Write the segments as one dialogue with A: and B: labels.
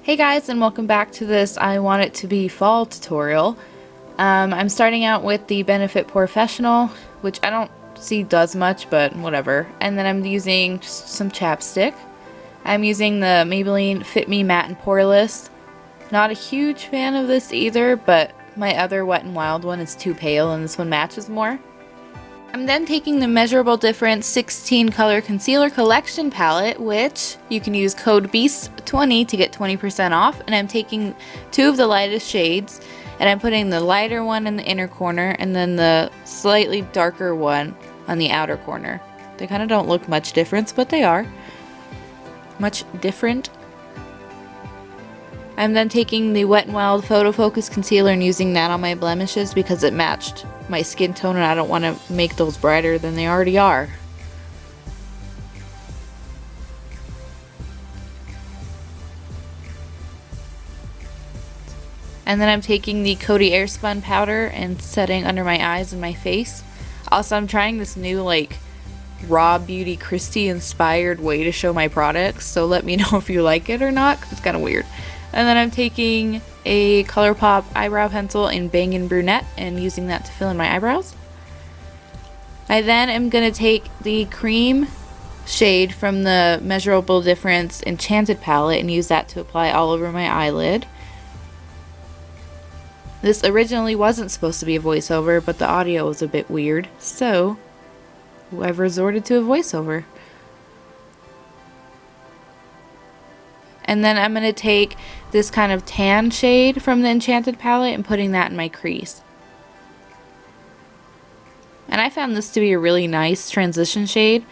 A: Hey guys, and welcome back to this I Want It to Be Fall tutorial. I'm starting out with the Benefit Professional, which I don't see does much, but whatever. And then I'm using some chapstick. I'm using the Maybelline Fit Me Matte and Poreless. Not a huge fan of this either, but my other Wet n Wild one is too pale and this one matches more. I'm then taking the Measurable Difference 16 Color Concealer Collection Palette, which you can use code BEAST20 to get 20% off, and I'm taking two of the lightest shades, and I'm putting the lighter one in the inner corner, and then the slightly darker one on the outer corner. They kind of don't look much different, but they are. Much different. I'm then taking the Wet n Wild Photo Focus Concealer and using that on my blemishes because it matched my skin tone and I don't want to make those brighter than they already are. And then I'm taking the Coty Airspun powder and setting under my eyes and my face. Also, I'm trying this new Raw Beauty Christie inspired way to show my products, so let me know if you like it or not because it's kind of weird. And then I'm taking a ColourPop eyebrow pencil in Bangin' Brunette and using that to fill in my eyebrows. I then am going to take the cream shade from the Measurable Difference Enchanted palette and use that to apply all over my eyelid. This originally wasn't supposed to be a voiceover, but the audio was a bit weird, so I've resorted to a voiceover. And then I'm going to take this kind of tan shade from the Enchanted palette and putting that in my crease. And I found this to be a really nice transition shade.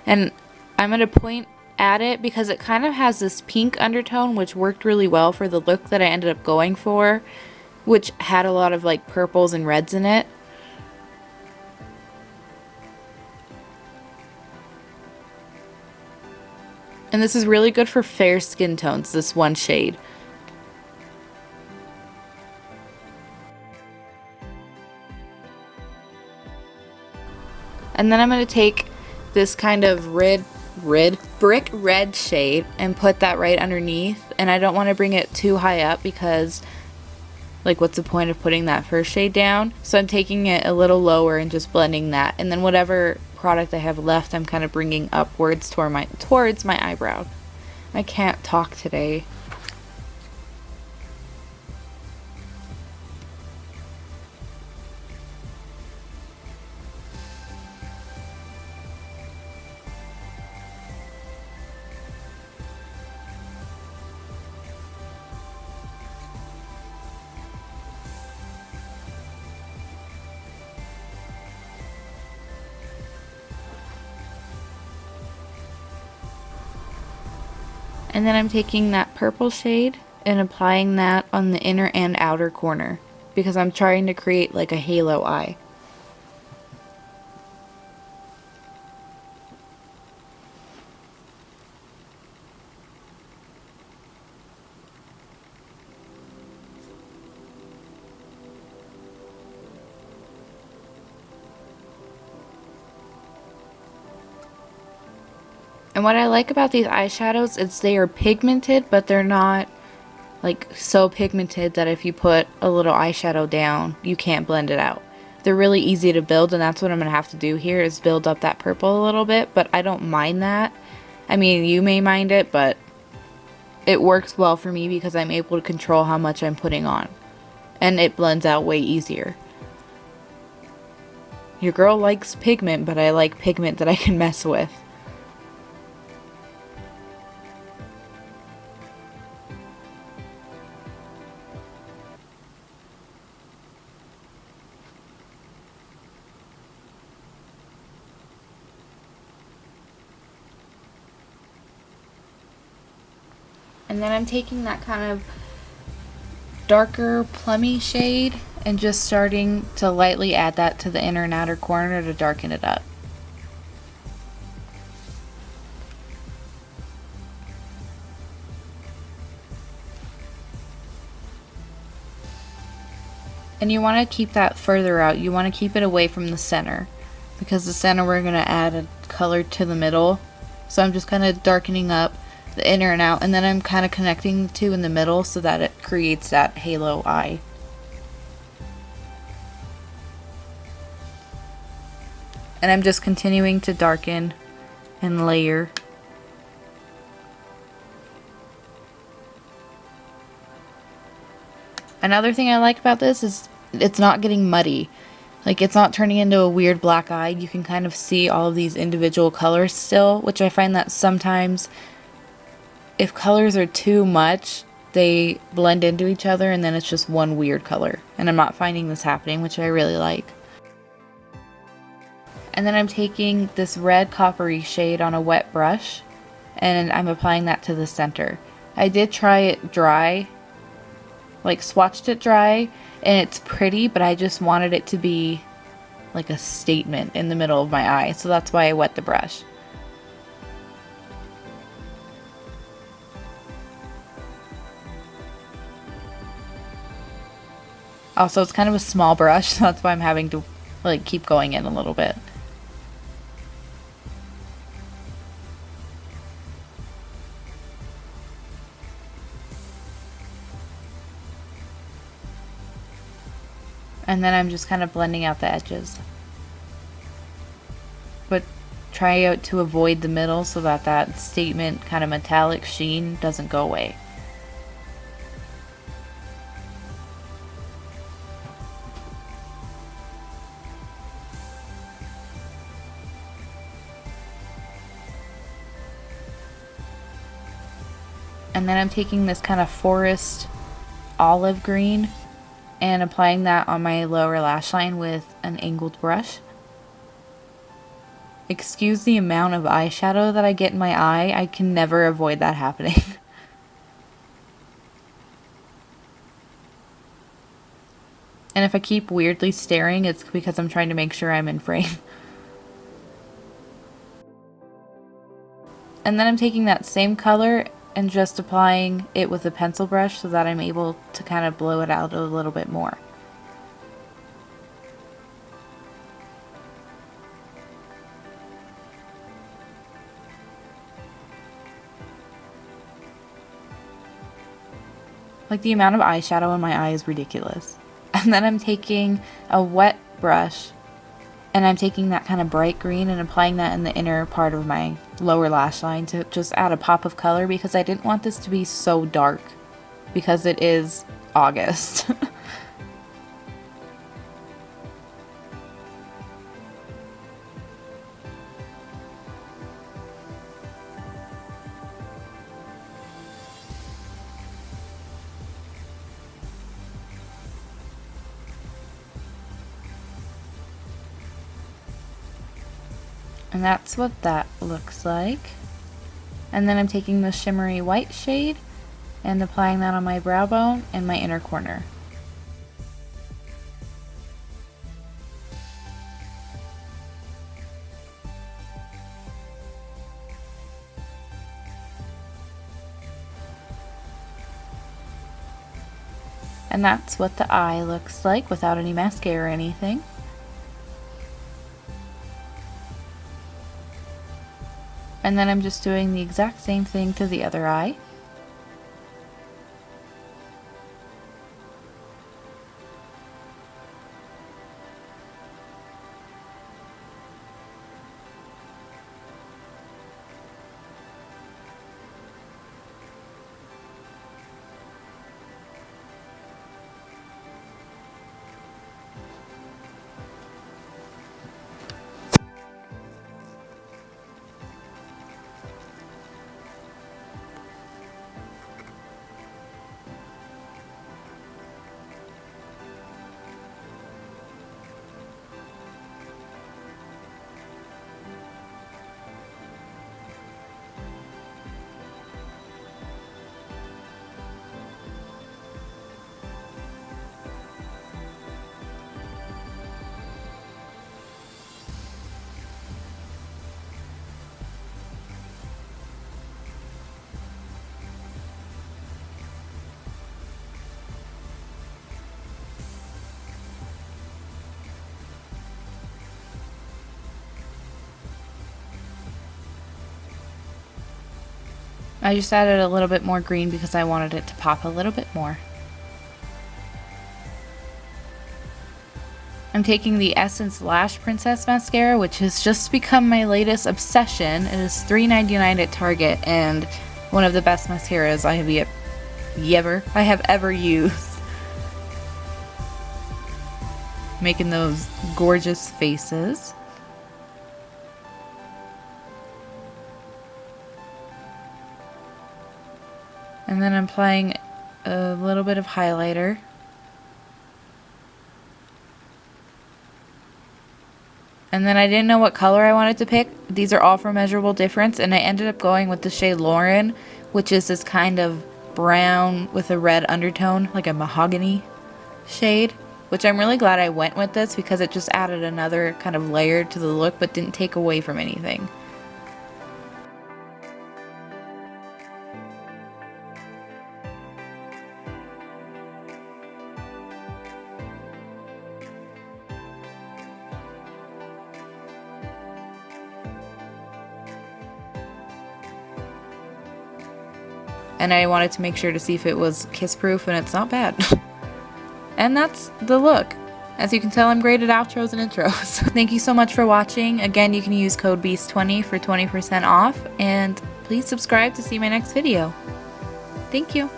A: And I'm going to point at it because it kind of has this pink undertone, which worked really well for the look that I ended up going for, which had a lot of purples and reds in it. And this is really good for fair skin tones, this one shade. And then I'm going to take this kind of brick red shade and put that right underneath. And I don't want to bring it too high up because, what's the point of putting that first shade down? So I'm taking it a little lower and just blending that. And then whatever product I have left, I'm kind of bringing upwards towards my eyebrow. I can't talk today. And then I'm taking that purple shade and applying that on the inner and outer corner because I'm trying to create a halo eye. And what I like about these eyeshadows is they are pigmented, but they're not so pigmented that if you put a little eyeshadow down, you can't blend it out. They're really easy to build, and that's what I'm going to have to do here is build up that purple a little bit, but I don't mind that. I mean, you may mind it, but it works well for me because I'm able to control how much I'm putting on. And it blends out way easier. Your girl likes pigment, but I like pigment that I can mess with. And then I'm taking that kind of darker plummy shade and just starting to lightly add that to the inner and outer corner to darken it up. And you want to keep that further out. You want to keep it away from the center because the center we're going to add a color to the middle. So I'm just kind of darkening up the inner and out, and then I'm kind of connecting the two in the middle so that it creates that halo eye. And I'm just continuing to darken and layer. Another thing I like about this is it's not getting muddy. Like, it's not turning into a weird black eye. You can kind of see all of these individual colors still, which I find that sometimes if colors are too much, they blend into each other and then it's just one weird color. And I'm not finding this happening, which I really like. And then I'm taking this red coppery shade on a wet brush and I'm applying that to the center. I did try it dry, like swatched it dry, and it's pretty, but I just wanted it to be like a statement in the middle of my eye, so that's why I wet the brush. Also, it's kind of a small brush, so that's why I'm having to like keep going in a little bit. And then I'm just kind of blending out the edges. But try out to avoid the middle so that that statement kind of metallic sheen doesn't go away. And then I'm taking this kind of forest olive green and applying that on my lower lash line with an angled brush. Excuse the amount of eyeshadow that I get in my eye. I can never avoid that happening. And if I keep weirdly staring, it's because I'm trying to make sure I'm in frame. And then I'm taking that same color and just applying it with a pencil brush so that I'm able to kind of blow it out a little bit more. Like, the amount of eyeshadow in my eye is ridiculous. And then I'm taking a wet brush and I'm taking that kind of bright green and applying that in the inner part of my lower lash line to just add a pop of color, because I didn't want this to be so dark because it is August. And that's what that looks like. And then I'm taking the shimmery white shade and applying that on my brow bone and my inner corner. And that's what the eye looks like without any mascara or anything. And then I'm just doing the exact same thing to the other eye. I just added a little bit more green because I wanted it to pop a little bit more. I'm taking the Essence Lash Princess Mascara, which has just become my latest obsession. It is $3.99 at Target and one of the best mascaras I have ever used. Making those gorgeous faces. And then I'm applying a little bit of highlighter. And then I didn't know what color I wanted to pick. These are all for Measurable Difference, and I ended up going with the shade Lauren, which is this kind of brown with a red undertone, like a mahogany shade, which I'm really glad I went with this because it just added another kind of layer to the look but didn't take away from anything. And I wanted to make sure to see if it was kiss proof, and it's not bad. And that's the look. As you can tell, I'm great at outros and intros. Thank you so much for watching. Again, you can use code BEAST20 for 20% off, and please subscribe to see my next video. Thank you.